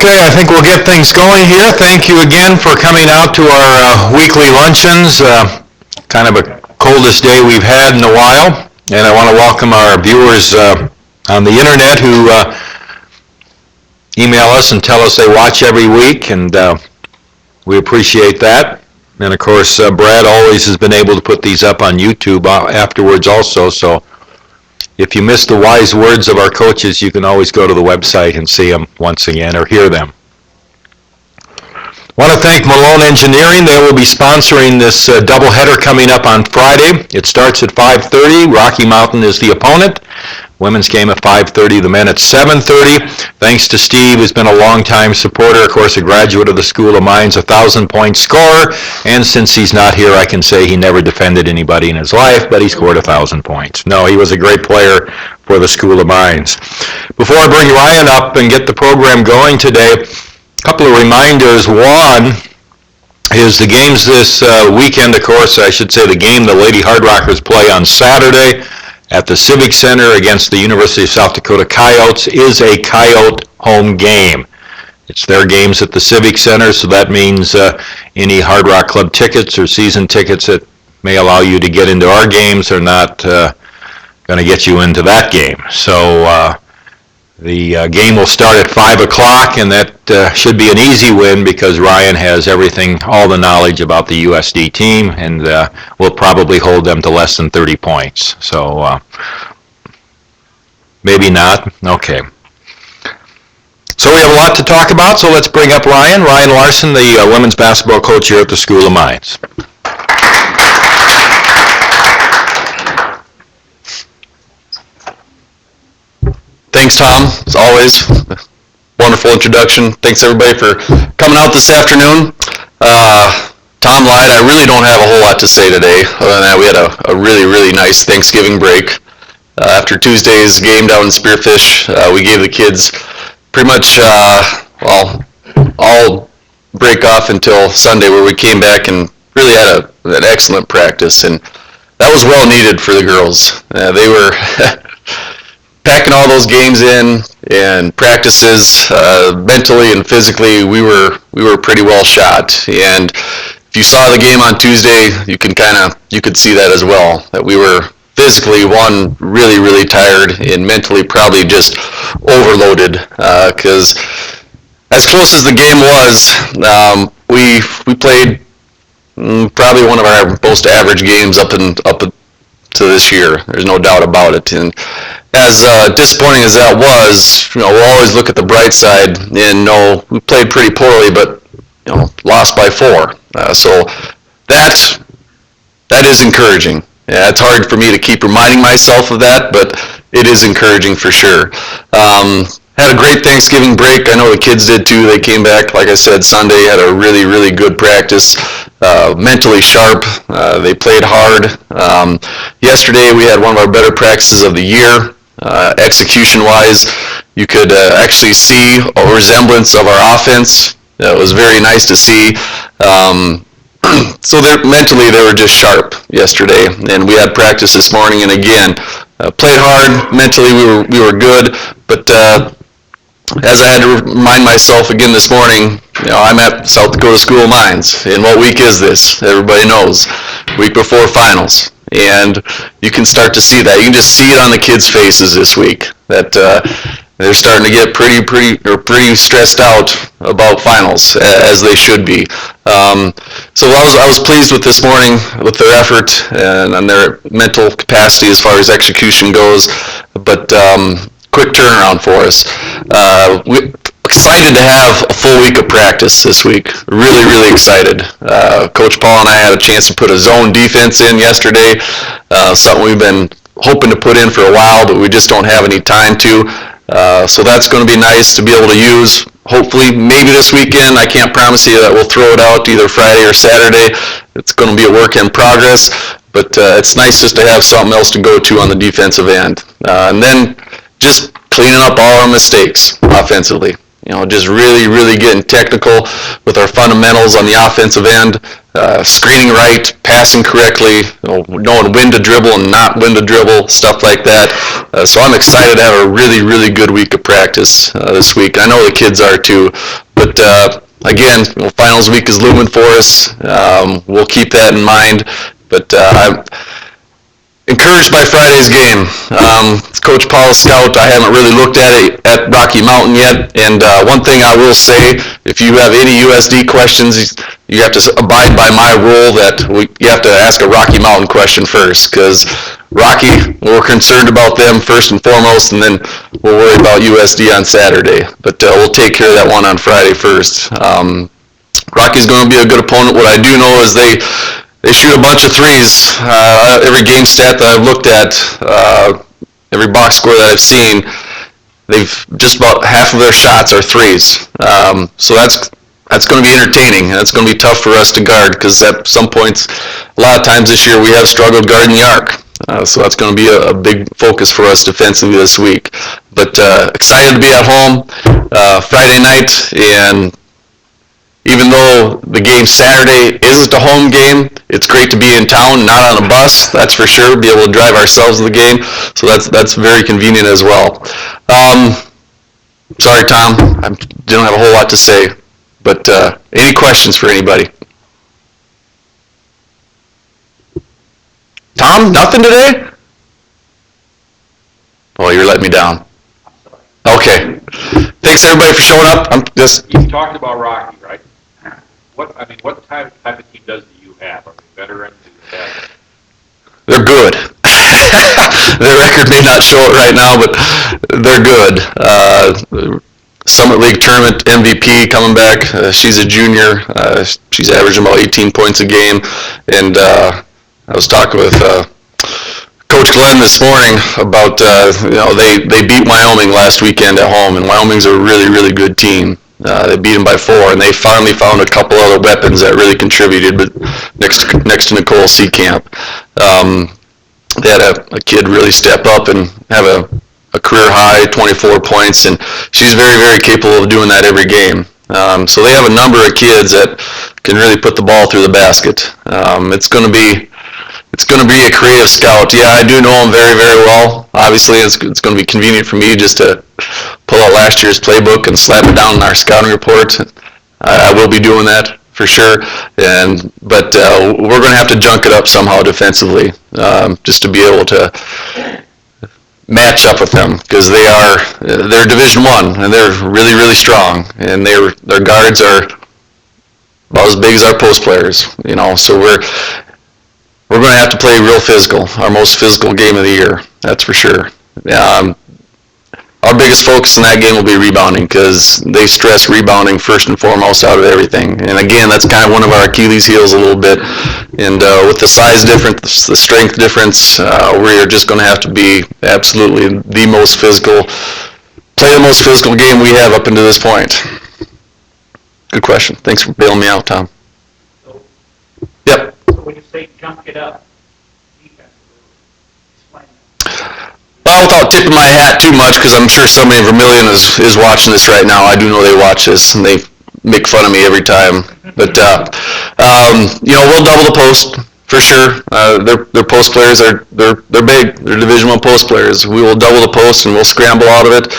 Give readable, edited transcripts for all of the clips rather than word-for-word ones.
Okay, I think we'll get things going here. Thank you again for coming out to our weekly luncheons. Kind of a coldest day we've had in a while. And I want to welcome our viewers on the internet who email us and tell us they watch every week, and we appreciate that. And of course, Brad always has been able to put these up on YouTube afterwards also, so if you missed the wise words of our coaches, you can always go to the website and see them once again or hear them. I want to thank Malone Engineering. They will be sponsoring this doubleheader coming up on Friday. It starts at 5:30. Rocky Mountain is the opponent. Women's game at 5:30, the men at 7:30. Thanks to Steve, who's been a long-time supporter, of course, a graduate of the School of Mines, a 1,000-point scorer. And since he's not here, I can say he never defended anybody in his life, but he scored 1,000 points. No, he was a great player for the School of Mines. Before I bring Ryan up and get the program going today, a couple of reminders. One is the games this weekend, of course, I should say the game the Lady Hardrockers play on Saturday at the Civic Center against the University of South Dakota Coyotes is a Coyote home game. It's their games at the Civic Center, so that means any Hardrock Club tickets or season tickets that may allow you to get into our games are not going to get you into that game. So the game will start at 5 o'clock, and that should be an easy win because Ryan has everything, all the knowledge about the USD team, and will probably hold them to less than 30 points. So maybe not. Okay. So we have a lot to talk about, so let's bring up Ryan Larseon, the women's basketball coach here at the School of Mines. Thanks, Tom. As always, wonderful introduction. Thanks, everybody, for coming out this afternoon. Tom lied. I really don't have a whole lot to say today. Other than that, we had a really, really nice Thanksgiving break. After Tuesday's game down in Spearfish, we gave the kids pretty much, all break off until Sunday, where we came back and really had an excellent practice. And that was well needed for the girls. They were packing all those games in and practices, mentally and physically, we were pretty well shot. And if you saw the game on Tuesday, you could see that as well, that we were physically, one, really, really tired, and mentally probably just overloaded, because as close as the game was, we played probably one of our most average games up to this year. There's no doubt about it. And as disappointing as that was, we'll always look at the bright side and know we played pretty poorly, but lost by 4. So that is encouraging. Yeah, it's hard for me to keep reminding myself of that, but it is encouraging for sure. Had a great Thanksgiving break. I know the kids did too. They came back, like I said, Sunday, had a really, really good practice. Mentally sharp. They played hard. Yesterday we had one of our better practices of the year. Execution-wise, you could actually see a resemblance of our offense. It was very nice to see. So mentally they were just sharp yesterday, and we had practice this morning, and again, played hard. Mentally we were good, but as I had to remind myself again this morning, I'm at South Dakota School of Mines, and what week is this? Everybody knows. Week before finals. And you can start to see that. You can just see it on the kids' faces this week, that they're starting to get pretty stressed out about finals, as they should be. So I was pleased with this morning, with their effort and their mental capacity as far as execution goes. But quick turnaround for us. We're excited to have a full week of practice this week. Really, really excited. Coach Paul and I had a chance to put a zone defense in yesterday, something we've been hoping to put in for a while, but we just don't have any time to. So that's going to be nice to be able to use. Hopefully, maybe this weekend. I can't promise you that we'll throw it out either Friday or Saturday. It's going to be a work in progress, but it's nice just to have something else to go to on the defensive end. And then just cleaning up all our mistakes offensively. Just really, really getting technical with our fundamentals on the offensive end, screening right, passing correctly, knowing when to dribble and not when to dribble, stuff like that. So I'm excited to have a really, really good week of practice this week. I know the kids are too, but again, finals week is looming for us. We'll keep that in mind, but I'm encouraged by Friday's game. Coach Paul's scout, I haven't really looked at it at Rocky Mountain yet, and one thing I will say, if you have any USD questions, you have to abide by my rule that you have to ask a Rocky Mountain question first, because Rocky, we're concerned about them first and foremost, and then we'll worry about USD on Saturday. But we'll take care of that one on Friday first. Rocky's going to be a good opponent. What I do know is they shoot a bunch of threes. Every game stat that I've looked at, every box score that I've seen, they've just about half of their shots are threes. So that's going to be entertaining. That's going to be tough for us to guard, because at some points, a lot of times this year, we have struggled guarding the arc. So that's going to be a big focus for us defensively this week. But excited to be at home Friday night, and even though the game Saturday isn't a home game, it's great to be in town, not on a bus, that's for sure, be able to drive ourselves to the game, so that's very convenient as well. Sorry, Tom, I don't have a whole lot to say, but any questions for anybody? Tom, nothing today? Oh, you're letting me down. Okay. Thanks, everybody, for showing up. You talked about Rocky, right? What type of team do you have? Are they veterans? They're good. Their record may not show it right now, but they're good. Summit League Tournament MVP coming back. She's a junior. She's averaging about 18 points a game. And I was talking with Coach Glenn this morning about, they beat Wyoming last weekend at home, and Wyoming's a really, really good team. They beat them by 4, and they finally found a couple other weapons that really contributed. But next to Nicole Seacamp, they had a kid really step up and have a career high 24 points, and she's very, very capable of doing that every game. So they have a number of kids that can really put the ball through the basket. It's going to be a creative scout. Yeah, I do know him very, very well. Obviously, it's going to be convenient for me just to pull out last year's playbook and slap it down in our scouting report. I will be doing that for sure. But we're going to have to junk it up somehow defensively, just to be able to match up with them, because they're Division I, and they're really, really strong, and their guards are about as big as our post players. So we're going to have to play real physical, our most physical game of the year, that's for sure. Our biggest focus in that game will be rebounding, because they stress rebounding first and foremost out of everything. And again, that's kind of one of our Achilles heels a little bit. And with the size difference, the strength difference, we are just going to have to be absolutely play the most physical game we have up until this point. Good question. Thanks for bailing me out, Tom. Yep. So when you say junk it up, defensively, explain that. Well, without tipping my hat too much, because I'm sure somebody in Vermilion is watching this right now. I do know they watch this, and they make fun of me every time. But we'll double the post for sure. Their post players they're big. They're Division I post players. We will double the post, and we'll scramble out of it.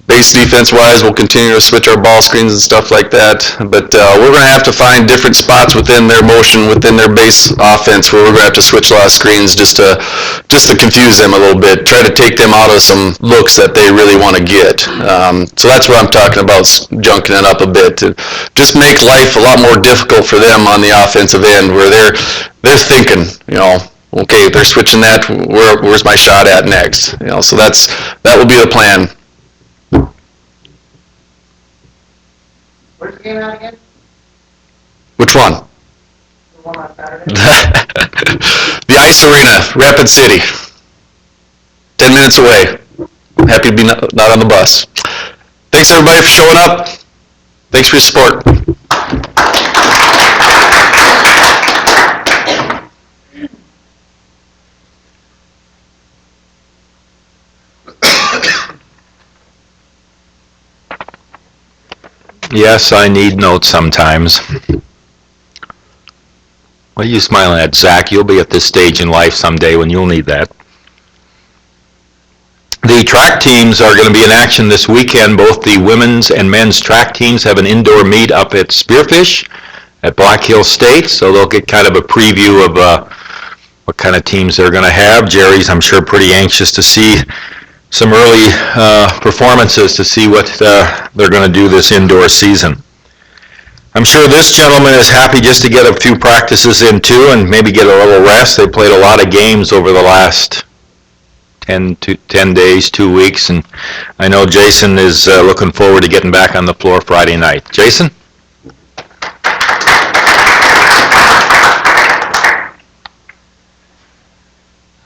Base defense-wise, we'll continue to switch our ball screens and stuff like that. But we're going to have to find different spots within their motion, within their base offense, where we're going to have to switch a lot of screens just to confuse them a little bit, try to take them out of some looks that they really want to get. So that's what I'm talking about, junking it up a bit, to just make life a lot more difficult for them on the offensive end, where they're thinking, okay, they're switching that, where's my shot at next? So that will be the plan. Where's the game at again? Which one? The one on Saturday? The Ice Arena, Rapid City. 10 minutes away. Happy to be not on the bus. Thanks, everybody, for showing up. Thanks for your support. Yes, I need notes sometimes. What are you smiling at, Zach? You'll be at this stage in life someday when you'll need that. The track teams are going to be in action this weekend. Both the women's and men's track teams have an indoor meet up at Spearfish at Black Hill State, so they'll get kind of a preview of what kind of teams they're going to have. Jerry's, I'm sure, pretty anxious to see some early performances to see what they're going to do this indoor season. I'm sure this gentleman is happy just to get a few practices in too and maybe get a little rest. They played a lot of games over the last 10 days, 2 weeks, and I know Jason is looking forward to getting back on the floor Friday night. Jason?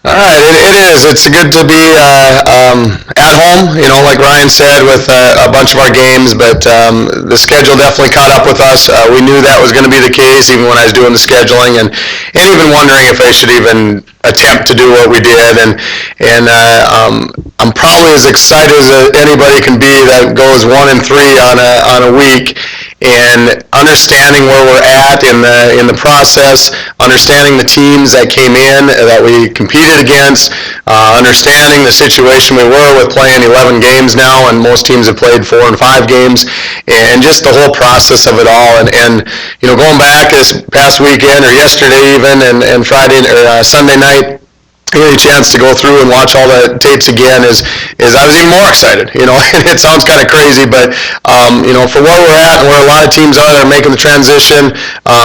All right, it is. It's good to be at home, like Ryan said, with a bunch of our games, but the schedule definitely caught up with us. We knew that was going to be the case even when I was doing the scheduling, and even wondering if I should even attempt to do what we did. And I'm probably as excited as anybody can be that goes 1-3 on a week. And understanding where we're at in the process, understanding the teams that came in that we competed against, understanding the situation we were with playing 11 games now, and most teams have played 4 and 5 games, and just the whole process of it all. And going back this past weekend or yesterday even, and Friday or Sunday night, getting a chance to go through and watch all the tapes again is I was even more excited, and it sounds kind of crazy, but for where we're at and where a lot of teams are that are making the transition,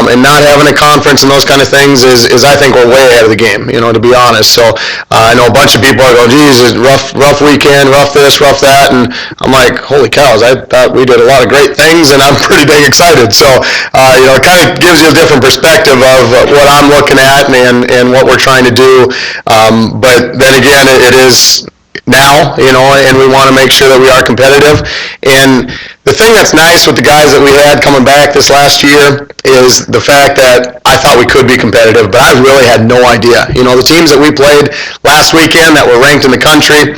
and not having a conference and those kind of things is I think we're way ahead of the game, to be honest. So I know a bunch of people are going, geez, it's rough weekend, rough this, rough that, and I'm like, holy cows, I thought we did a lot of great things, and I'm pretty dang excited. So it kind of gives you a different perspective of what I'm looking at and what we're trying to do. But then again, it is now, and we want to make sure that we are competitive. And the thing that's nice with the guys that we had coming back this last year is the fact that I thought we could be competitive, but I really had no idea. The teams that we played last weekend that were ranked in the country,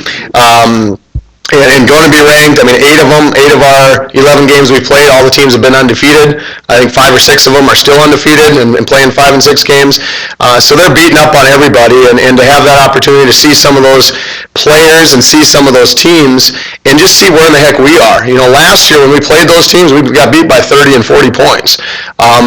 and going to be ranked, 8 of our 11 games we played, all the teams have been undefeated. I think 5 or 6 of them are still undefeated and playing 5 and 6 games. So they're beating up on everybody, and to have that opportunity to see some of those players and see some of those teams and just see where in the heck we are. Last year when we played those teams, we got beat by 30 and 40 points.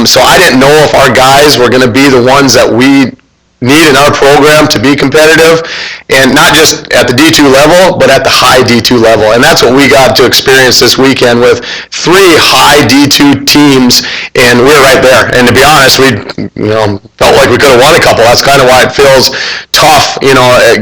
So I didn't know if our guys were going to be the ones that we need in our program to be competitive, and not just at the D2 level, but at the high D2 level. And that's what we got to experience this weekend with 3 high D2 teams, and we're right there. And to be honest, we felt like we could have won a couple. That's kind of why it feels tough,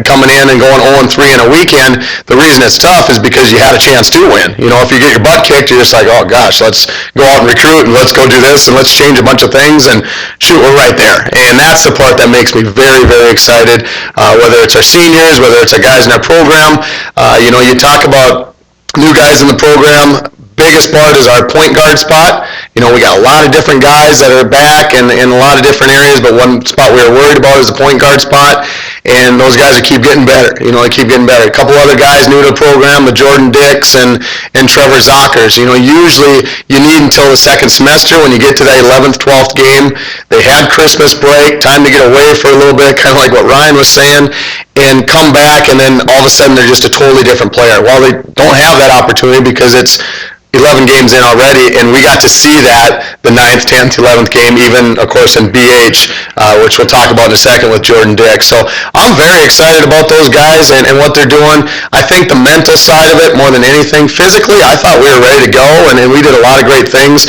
coming in and going 0-3 in a weekend. The reason it's tough is because you had a chance to win. If you get your butt kicked, you're just like, oh gosh, let's go out and recruit, and let's go do this, and let's change a bunch of things, and shoot, we're right there. And that's the part that makes me very, very excited, whether it's our seniors, whether it's our guys in our program. You talk about new guys in the program. Biggest part is our point guard spot. We got a lot of different guys that are back in a lot of different areas, but one spot we were worried about is the point guard spot, and those guys keep getting better. They keep getting better. A couple other guys new to the program, the Jordan Dix and Trevor Zockers. Usually you need until the second semester when you get to that 11th, 12th game. They had Christmas break, time to get away for a little bit, kind of like what Ryan was saying, and come back, and then all of a sudden they're just a totally different player. Well, they don't have that opportunity because it's 11 games in already, and we got to see that the 9th, 10th, 11th game, even, of course, in BH, which we'll talk about in a second with Jordan Dix. So I'm very excited about those guys and what they're doing. I think the mental side of it, more than anything, physically, I thought we were ready to go, and we did a lot of great things.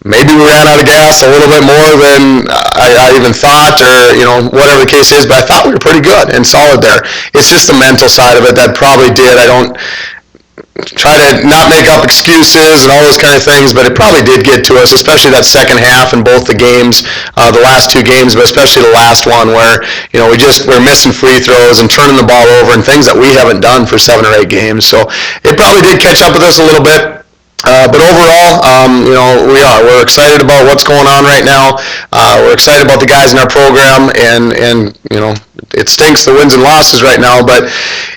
Maybe we ran out of gas a little bit more than I even thought, or whatever the case is, but I thought we were pretty good and solid there. It's just the mental side of it that probably did. I don't try to not make up excuses and all those kind of things, but it probably did get to us, especially that second half in both the games, the last 2 games, but especially the last one where we're missing free throws and turning the ball over and things that we haven't done for 7 or 8 games. So it probably did catch up with us a little bit. But overall, we're excited about what's going on right now. We're excited about the guys in our program, and it stinks the wins and losses right now, but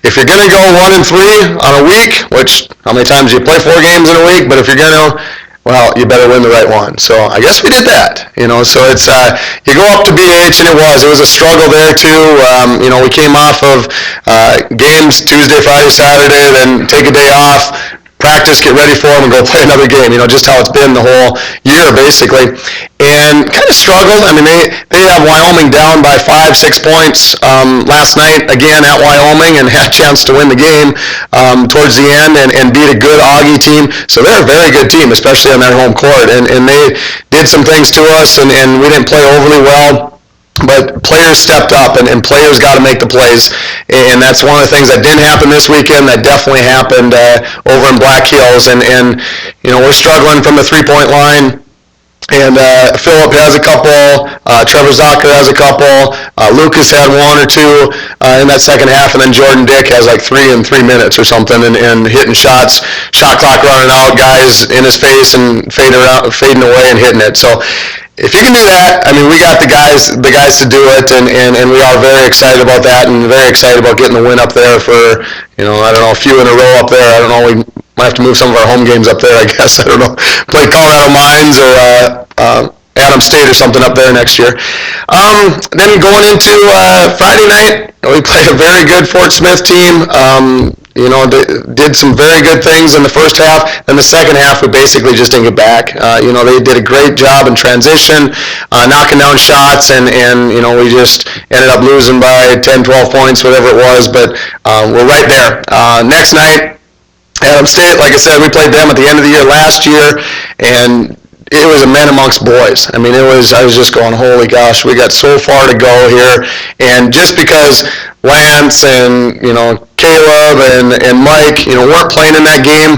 if you're going to go 1-3 on a week, which how many times do you play 4 games in a week, but if you're going to well, you better win the right one. So I guess we did that, so it's, you go up to BH, and it was a struggle there too. We came off of games Tuesday, Friday, Saturday, then take a day off, practice, get ready for them, and go play another game, just how it's been the whole year basically. And kind of struggled. I mean, they have Wyoming down by 5-6 points last night again at Wyoming, and had a chance to win the game towards the end and beat a good Augie team. So they're a very good team, especially on their home court. And they did some things to us, and we didn't play overly well. But players stepped up, and players got to make the plays. And that's one of the things that didn't happen this weekend that definitely happened over in Black Hills. And we're struggling from the three-point line. And Philip has a couple, Trevor Zocker has a couple, Lucas had one or two in that second half, and then Jordan Dick has like 3 in 3 minutes or something, and hitting shots, shot clock running out, guys in his face and fading away and hitting it. So if you can do that, I mean, we got the guys to do it, and we are very excited about that, and very excited about getting the win up there for, I don't know, a few in a row up there. I don't know, we might have to move some of our home games up there, I guess. I don't know, play Colorado Mines or Adams State or something up there next year. Then going into Friday night, we played a very good Fort Smith team. Did some very good things in the first half. Then the second half, we basically just didn't get back. They did a great job in transition, knocking down shots, and we just ended up losing by 10, 12 points, whatever it was. But we're right there. Next night, Adams State, like I said, we played them at the end of the year last year, and it was a men amongst boys. I mean, I was just going, holy gosh, we got so far to go here. And just because Lance and, Caleb and Mike, weren't playing in that game,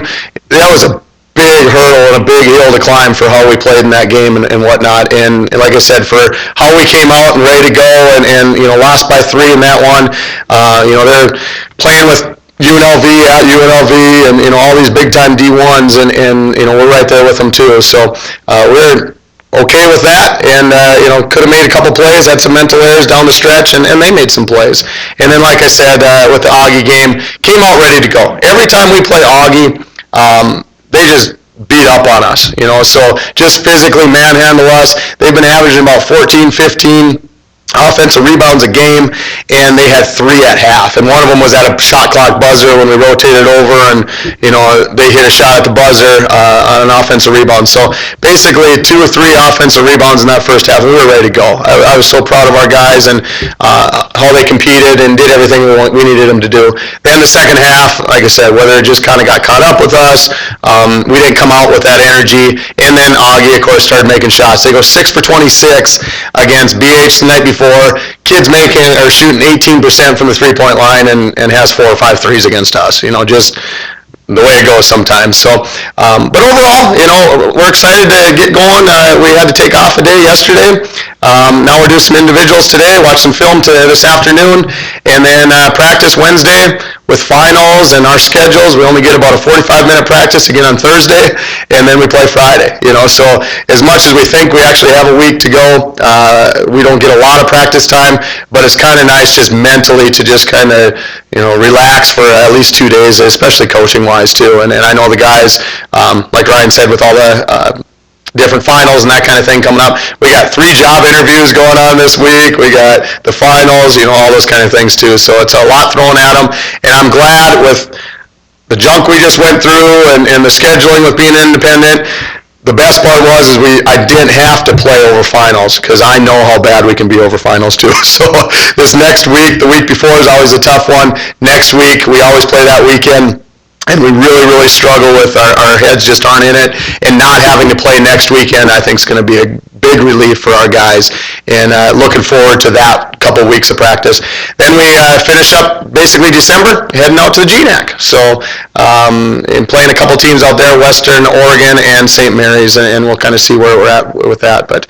that was a big hurdle and a big hill to climb for how we played in that game and whatnot. And like I said, for how we came out and ready to go and lost by 3 in that one, they're playing with UNLV at UNLV and all these big time D1s and we're right there with them too. So we're okay with that, and could have made a couple plays, had some mental errors down the stretch, and they made some plays. And then like I said, with the Augie game, came out ready to go. Every time we play Augie, they just beat up on us, so just physically manhandle us. They've been averaging about 14, 15 offensive rebounds a game, and they had 3 at half, and one of them was at a shot clock buzzer when we rotated over, and they hit a shot at the buzzer on an offensive rebound. So basically 2 or 3 offensive rebounds in that first half, and we were ready to go. I was so proud of our guys and how they competed and did everything we needed them to do. Then the second half, like I said, whether it just kind of got caught up with us, we didn't come out with that energy, and then Augie, of course, started making shots. They go 6 for 26 against BH the night before. Kids shooting 18% from the three-point line and has 4 or 5 threes against us. Just the way it goes sometimes. So, but overall, we're excited to get going. We had to take off a day yesterday. Now we're doing some individuals today, watch some film this afternoon, and then practice Wednesday with finals and our schedules. We only get about a 45-minute practice again on Thursday, and then we play Friday. So as much as we think we actually have a week to go, we don't get a lot of practice time, but it's kind of nice just mentally to just kind of, relax for at least 2 days, especially coaching-wise too. And I know the guys, like Ryan said, with all the different finals and that kind of thing coming up. We got 3 job interviews going on this week. We got the finals, all those kind of things too. So it's a lot thrown at them. And I'm glad with the junk we just went through and the scheduling with being independent, the best part was I didn't have to play over finals because I know how bad we can be over finals too. So this next week, the week before is always a tough one. Next week, we always play that weekend. And we really, really struggle with our heads just aren't in it. And not having to play next weekend, I think, is going to be a big relief for our guys. And looking forward to that couple weeks of practice. Then we finish up basically December, heading out to the GNAC. So, and playing a couple teams out there, Western Oregon and St. Mary's, and we'll kind of see where we're at with that. But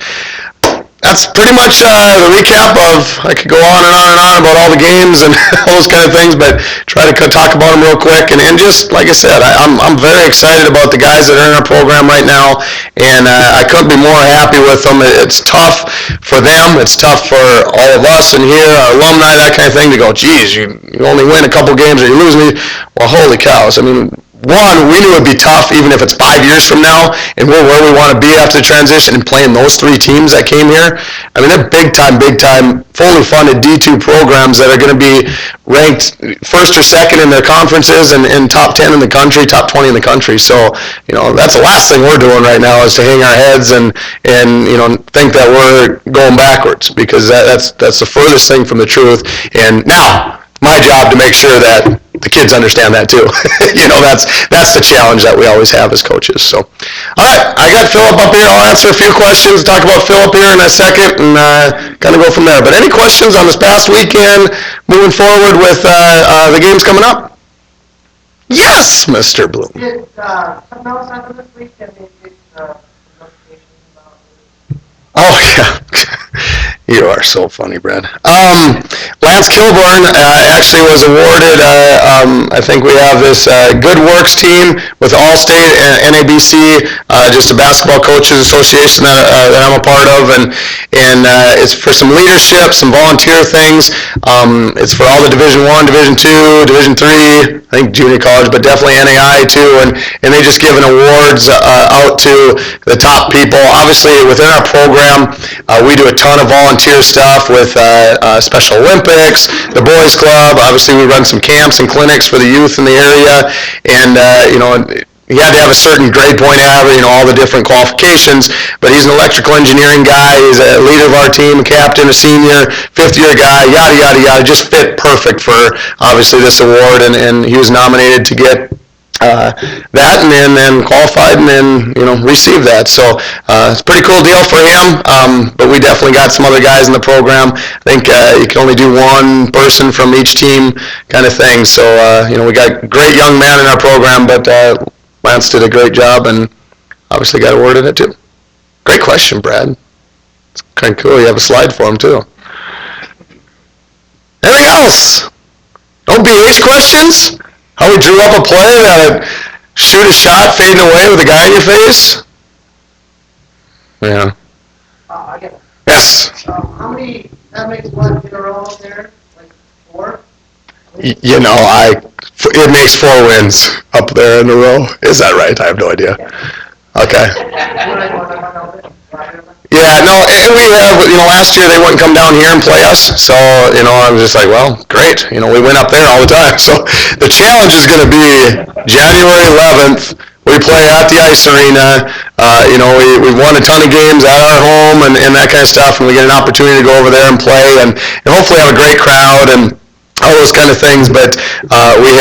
that's pretty much the recap of, I could go on and on and on about all the games and all those kind of things, but try to talk about them real quick. And just, like I said, I'm very excited about the guys that are in our program right now, and I couldn't be more happy with them. It's tough for them. It's tough for all of us in here, our alumni, that kind of thing, to go, geez, you only win a couple games or you lose me. Well, holy cows. I mean, one, we knew it would be tough even if it's 5 years from now and we're where we want to be after the transition and playing those three teams that came here. I mean, they're big time, fully funded D2 programs that are going to be ranked first or second in their conferences and top 10 in the country, top 20 in the country. So, that's the last thing we're doing right now is to hang our heads and think that we're going backwards, because that's the furthest thing from the truth. And now, my job to make sure that the kids understand that too. That's the challenge that we always have as coaches. So, all right, I got Philip up here. I'll answer a few questions, talk about Philip here in a second, and kind of go from there. But any questions on this past weekend, moving forward with the games coming up? Yes, Mr. Bloom. Did something else happen this week that made notifications about it? Oh, yeah. You are so funny, Brad. Lance Kilburn actually was awarded, I think we have this Good Works team with All-State and NABC, just a basketball coaches association that I'm a part of, and it's for some leadership, some volunteer things. It's for all the Division I, Division II, Division III, I think junior college, but definitely NAI too, and they just giving awards out to the top people. Obviously, within our program, we do a ton of volunteer stuff with Special Olympics, the Boys Club. Obviously, we run some camps and clinics for the youth in the area, and he had to have a certain grade point average, all the different qualifications, but he's an electrical engineering guy. He's a leader of our team, a captain, a senior, fifth-year guy, yada, yada, yada. Just fit perfect for, obviously, this award, and he was nominated to get that, and then qualified, and then received that. So it's a pretty cool deal for him. But we definitely got some other guys in the program. I think you can only do one person from each team, kind of thing. So we got a great young man in our program, but Lance did a great job, and obviously got awarded it too. Great question, Brad. It's kind of cool. You have a slide for him too. Anything else? No BH questions? How we drew up a play that shoot a shot fading away with a guy in your face? Yeah. I get it. Yes. How many, that makes what in a row up there? Like 4? It makes 4 wins up there in a row. Is that right? I have no idea. Okay. Yeah, no, and we have, last year they wouldn't come down here and play us, so, I was just like, well, great, we went up there all the time. So the challenge is going to be January 11th. We play at the ice arena. We won a ton of games at our home and that kind of stuff, and we get an opportunity to go over there and play and hopefully have a great crowd and all those kind of things, but we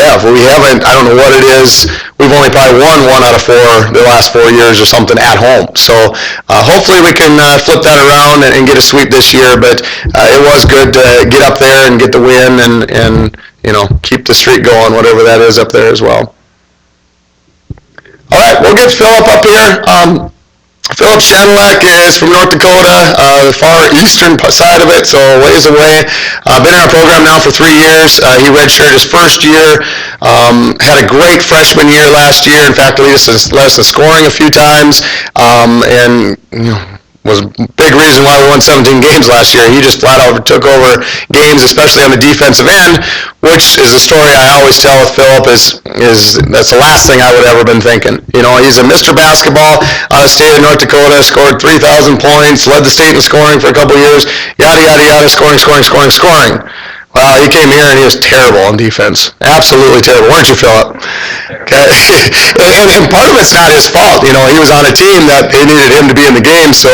haven't, I don't know what it is, we've only probably won 1 out of 4 the last 4 years or something at home. So hopefully we can flip that around and get a sweep this year, but it was good to get up there and get the win and keep the streak going, whatever that is up there as well. All right, we'll get Philip up here. Philip Schanilec is from North Dakota, the far eastern side of it, so a ways away. Been in our program now for 3 years. He redshirted his first year. Had a great freshman year last year. In fact, led us in scoring a few times, and was a big reason why we won 17 games last year. He just flat out took over games, especially on the defensive end, which is a story I always tell with Philip is that's the last thing I would ever been thinking. He's a Mr. Basketball out of the state of North Dakota, scored 3,000 points, led the state in scoring for a couple years, yada, yada, yada, scoring. Well, he came here and he was terrible on defense. Absolutely terrible. Weren't you, Philip? Okay. and part of it's not his fault. He was on a team that they needed him to be in the game, so,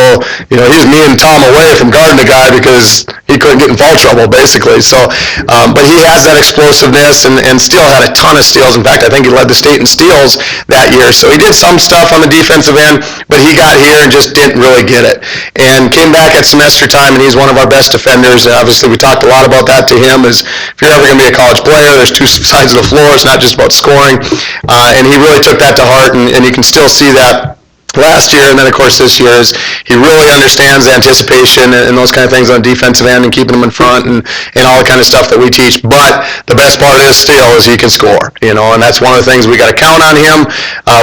he was me and Tom away from guarding the guy because he couldn't get in foul trouble, basically. So, but he has that explosiveness and still had a ton of steals. In fact, I think he led the state in steals that year. So he did some stuff on the defensive end, but he got here and just didn't really get it. And came back at semester time, and he's one of our best defenders. And obviously, we talked a lot about that to him, is if you're ever going to be a college player, there's 2 sides of the floor. It's not just about scoring. And he really took that to heart, and you can still see that last year, and then of course this year, is he really understands the anticipation and those kind of things on the defensive end and keeping them in front and all the kind of stuff that we teach. But the best part is still is he can score, and that's one of the things we got to count on him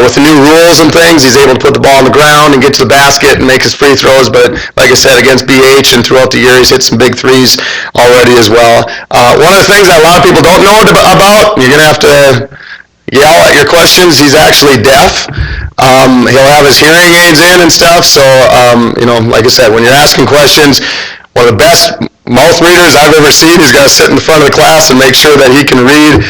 with the new rules and things. He's able to put the ball on the ground and get to the basket and make his free throws. But like I said, against BH and throughout the year, he's hit some big threes already as well. One of the things that a lot of people don't know about, you're gonna have to yell at your questions. He's actually deaf. He'll have his hearing aids in and stuff. So, like I said, when you're asking questions, one of the best mouth readers I've ever seen. He's got to sit in the front of the class and make sure that he can read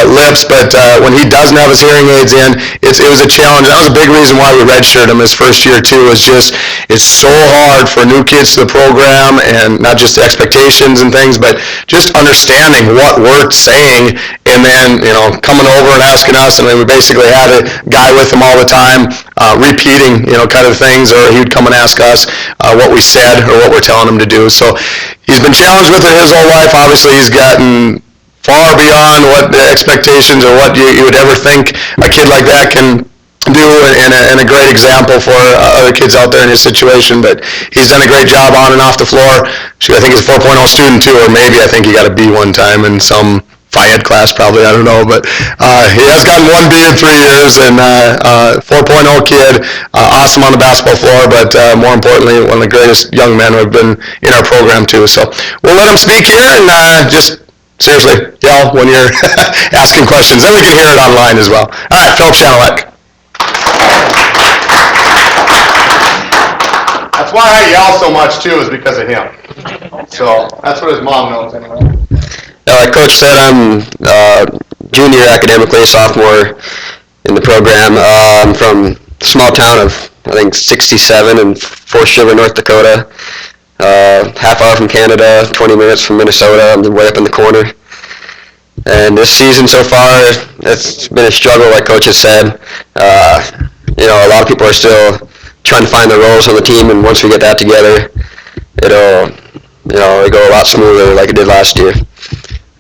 lips. But when he doesn't have his hearing aids in, it was a challenge. That was a big reason why we redshirted him his first year too. It's so hard for new kids to the program, and not just the expectations and things, but just understanding what we're saying, and then coming over and asking us. And then we basically had a guy with him all the time, repeating kind of things, or he'd come and ask us what we said or what we're telling him to do. So he's been challenged with it his whole life. Obviously, he's gotten far beyond what the expectations or what you would ever think a kid like that can do, and a great example for other kids out there in his situation. But he's done a great job on and off the floor. I think he's a 4.0 student too, or maybe I think he got a B one time in some Phi Ed class probably, I don't know, but he has gotten one B in 3 years, and 4.0 kid, awesome on the basketball floor, but more importantly, one of the greatest young men who have been in our program too. So we'll let him speak here, and just seriously yell when you're asking questions. Then we can hear it online as well. All right, Philip Schanilec. That's why I yell so much too, is because of him. So that's what his mom knows anyway. Like Coach said, I'm junior academically, sophomore in the program. I'm from a small town of, I think, 67 in Forest River, North Dakota. Half hour from Canada, 20 minutes from Minnesota. I'm way up in the corner. And this season so far, it's been a struggle, like Coach has said. A lot of people are still trying to find their roles on the team, and once we get that together, it'll go a lot smoother like it did last year.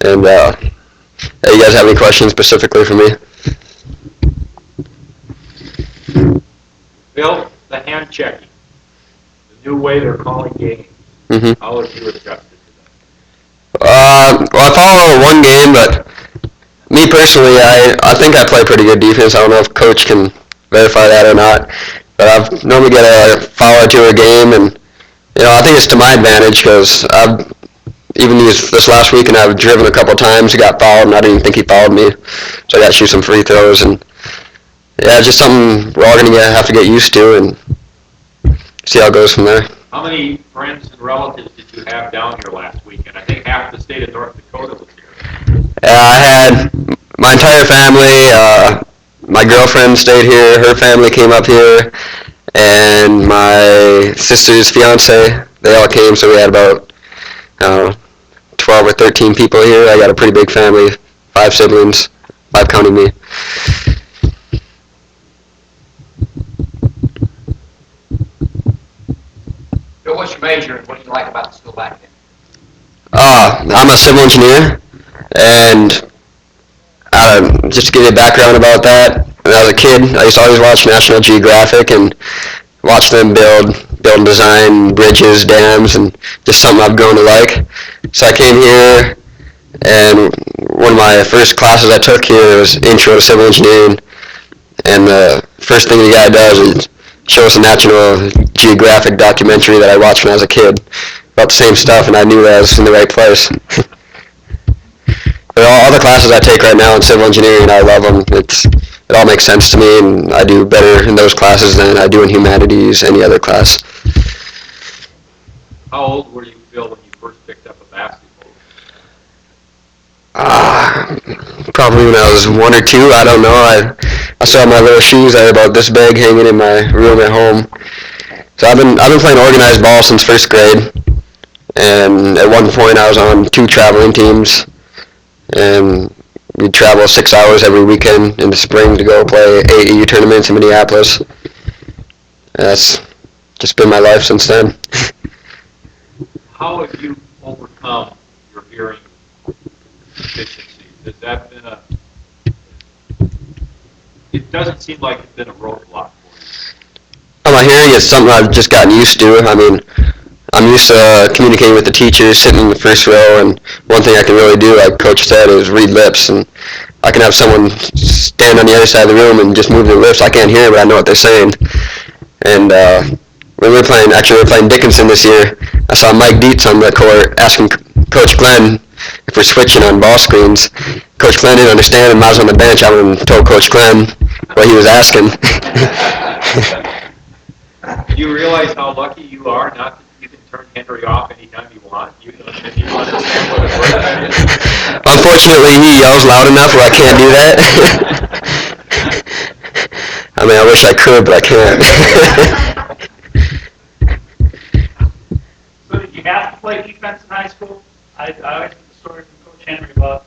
And you guys have any questions specifically for me? Bill, the hand checking, the new way they're calling games. Mm-hmm. How have you adjusted to that? Well, I follow one game, but me personally, I think I play pretty good defense. I don't know if Coach can verify that or not, but I've normally get a foul or two a game, and I think it's to my advantage because even this last week, and I've driven a couple of times, he got fouled, and I didn't even think he fouled me, so I got to shoot some free throws, and it's just something we're all going to have to get used to and see how it goes from there. How many friends and relatives did you have down here last weekend? I think half the state of North Dakota was here. I had my entire family. My girlfriend stayed here. Her family came up here, and my sister's fiance. They all came, so we had about 12 or 13 people here. I got a pretty big family, 5 siblings, 5 counting me. Bill, what's your major and what do you like about the school back then? I'm a civil engineer, and just to give you a background about that, when I was a kid, I used to always watch National Geographic and watch them build and design bridges, dams, and just something I've grown to like. So I came here, and one of my first classes I took here was Intro to Civil Engineering, and the first thing the guy does is show us a National Geographic documentary that I watched when I was a kid about the same stuff, and I knew that I was in the right place. But all the classes I take right now in civil engineering, I love them. It all makes sense to me, and I do better in those classes than I do in humanities, any other class. How old were you, Bill, when you first picked up a basketball? Probably when I was 1 or 2. I don't know. I saw my little shoes that are about this big hanging in my room at home. So I've been playing organized ball since first grade, and at one point I was on 2 traveling teams, and we'd travel 6 hours every weekend in the spring to go play AAU tournaments in Minneapolis. And that's just been my life since then. How have you overcome your hearing deficiency? Has that been it doesn't seem like it's been a roadblock for you. My hearing is something I've just gotten used to. I mean, I'm used to communicating with the teachers, sitting in the first row, and one thing I can really do, like Coach said, is read lips. And I can have someone stand on the other side of the room and just move their lips. I can't hear, but I know what they're saying. And when we were playing Dickinson this year, I saw Mike Dietz on the court asking Coach Glenn if we're switching on ball screens. Coach Glenn didn't understand, and I was on the bench. I went and told Coach Glenn what he was asking. Do you realize how lucky you are not that you can turn Henry off anytime you want? You understand what a word that is? Unfortunately, he yells loud enough where I can't do that. I mean, I wish I could, but I can't. So did you have to play defense in high school? I always heard the story from Coach Henry about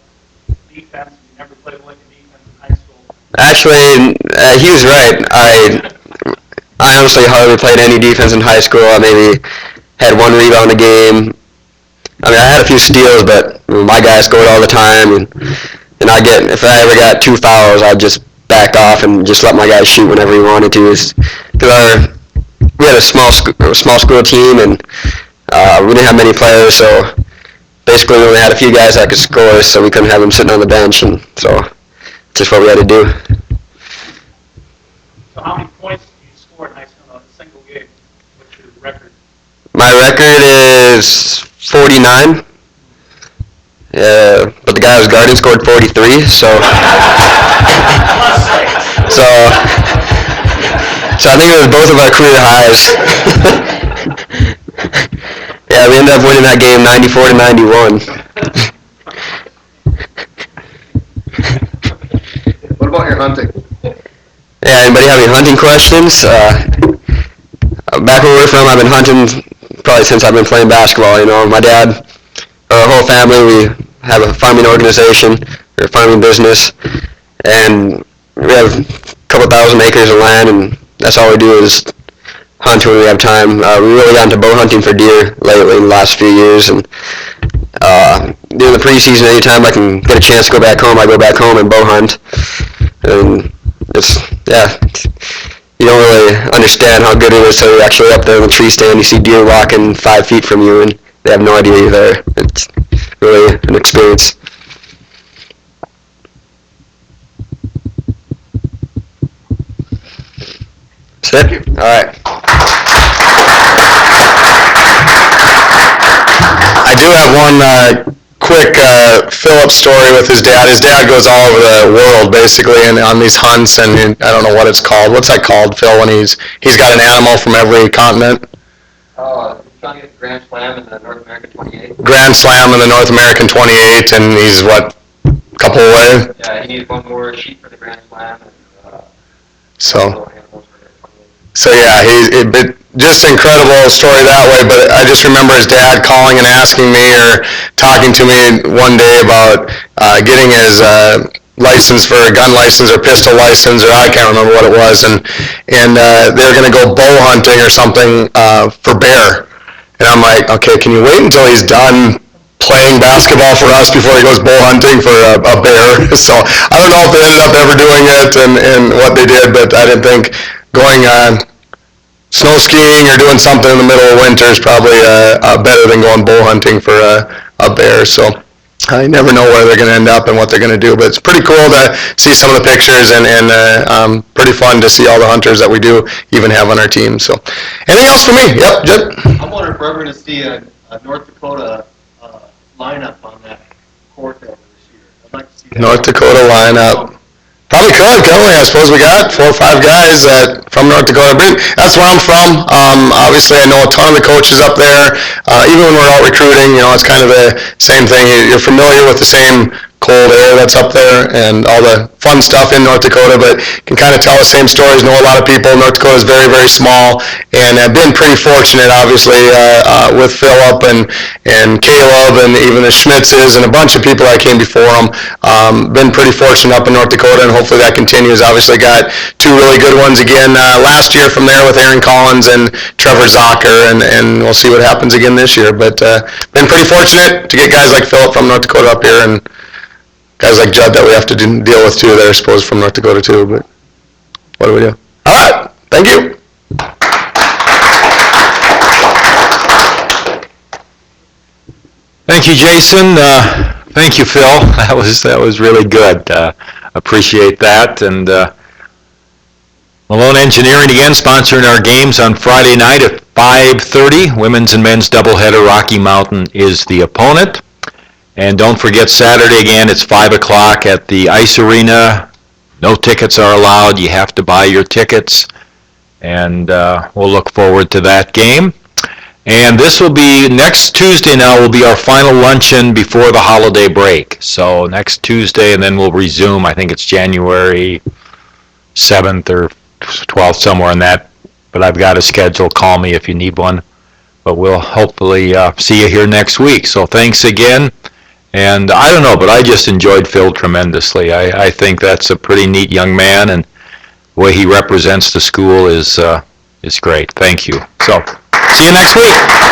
defense. You never played like a defense in high school. Actually, he was right. I honestly hardly played any defense in high school. I maybe had one rebound a game. I mean, I had a few steals, but my guys scored all the time, and if I ever got 2 fouls, I'd just back off and just let my guys shoot whenever he wanted to. Because we had a small school team, and we didn't have many players, so basically we only had a few guys that could score, so we couldn't have them sitting on the bench, and so just what we had to do. So how many points did you score in high school in a single game? What's your record? My record is 49. But the guy I was guarding scored 43, so I think it was both of our career highs. Yeah, we ended up winning that game 94-91. What about your hunting? Yeah, anybody have any hunting questions? Back where we're from, I've been hunting probably since I've been playing basketball. You know, my dad, our whole family, we have a farming organization, or a farming business, and we have a couple thousand acres of land, and that's all we do is hunt when we have time. We really got into bow hunting for deer lately in the last few years, and during the preseason, anytime I can get a chance to go back home, I go back home and bow hunt. And you don't really understand how good it is until you're actually up there in the tree stand. You see deer walking 5 feet from you, and they have no idea you're there. It's really an experience. That's it? All right. I do have one quick Philip story with his dad. His dad goes all over the world basically and on these hunts, and I don't know what it's called. What's that called, Phil, when he's got an animal from every continent? Trying to get Grand Slam in the North American 28. Grand Slam in the North American 28, and he's what, a couple away? Yeah, he needs one more sheet for the Grand Slam. And, So yeah, just incredible story that way, but I just remember his dad calling and asking me or talking to me one day about getting his license for a gun license or pistol license, or I can't remember what it was, and they were going to go bow hunting or something for bear. And I'm like, okay, can you wait until he's done playing basketball for us before he goes bow hunting for a bear? So I don't know if they ended up ever doing it and what they did, but I didn't think going snow skiing or doing something in the middle of winter is probably better than going bow hunting for a bear. So I never know where they're going to end up and what they're going to do, but it's pretty cool to see some of the pictures and pretty fun to see all the hunters that we do even have on our team. So anything else for me? Yep, Jed? I'm wondering if we're ever going to see a North Dakota lineup on that court over this year. I'd like to see that. North Dakota lineup. Probably could, couldn't we? I suppose we got 4 or 5 guys from North Dakota. That's where I'm from. Obviously, I know a ton of the coaches up there. Even when we're out recruiting, you know, it's kind of the same thing. You're familiar with the same cold air that's up there and all the fun stuff in North Dakota, but can kind of tell the same stories, know a lot of people. North Dakota is very, very small, and I've been pretty fortunate, obviously, with Philip and Caleb and even the Schmitzes and a bunch of people that came before them. Been pretty fortunate up in North Dakota, and hopefully that continues. Obviously got 2 really good ones again last year from there with Aaron Collins and Trevor Zocker, and we'll see what happens again this year. But been pretty fortunate to get guys like Philip from North Dakota up here, and guys like Judd that we have to deal with too. They're supposed from North Dakota too, but what do we do? All right, thank you. Thank you, Jason. Thank you, Phil. That was really good. Appreciate that. And Malone Engineering again sponsoring our games on Friday night at 5:30. Women's and men's doubleheader. Rocky Mountain is the opponent. And don't forget Saturday again, it's 5 o'clock at the Ice Arena. No tickets are allowed. You have to buy your tickets. And we'll look forward to that game. And this will be, next Tuesday now will be our final luncheon before the holiday break. So next Tuesday, and then we'll resume, I think it's January 7th or 12th, somewhere in that. But I've got a schedule. Call me if you need one. But we'll hopefully see you here next week. So thanks again. And I don't know, but I just enjoyed Phil tremendously. I think that's a pretty neat young man, and the way he represents the school is great. Thank you. So, see you next week.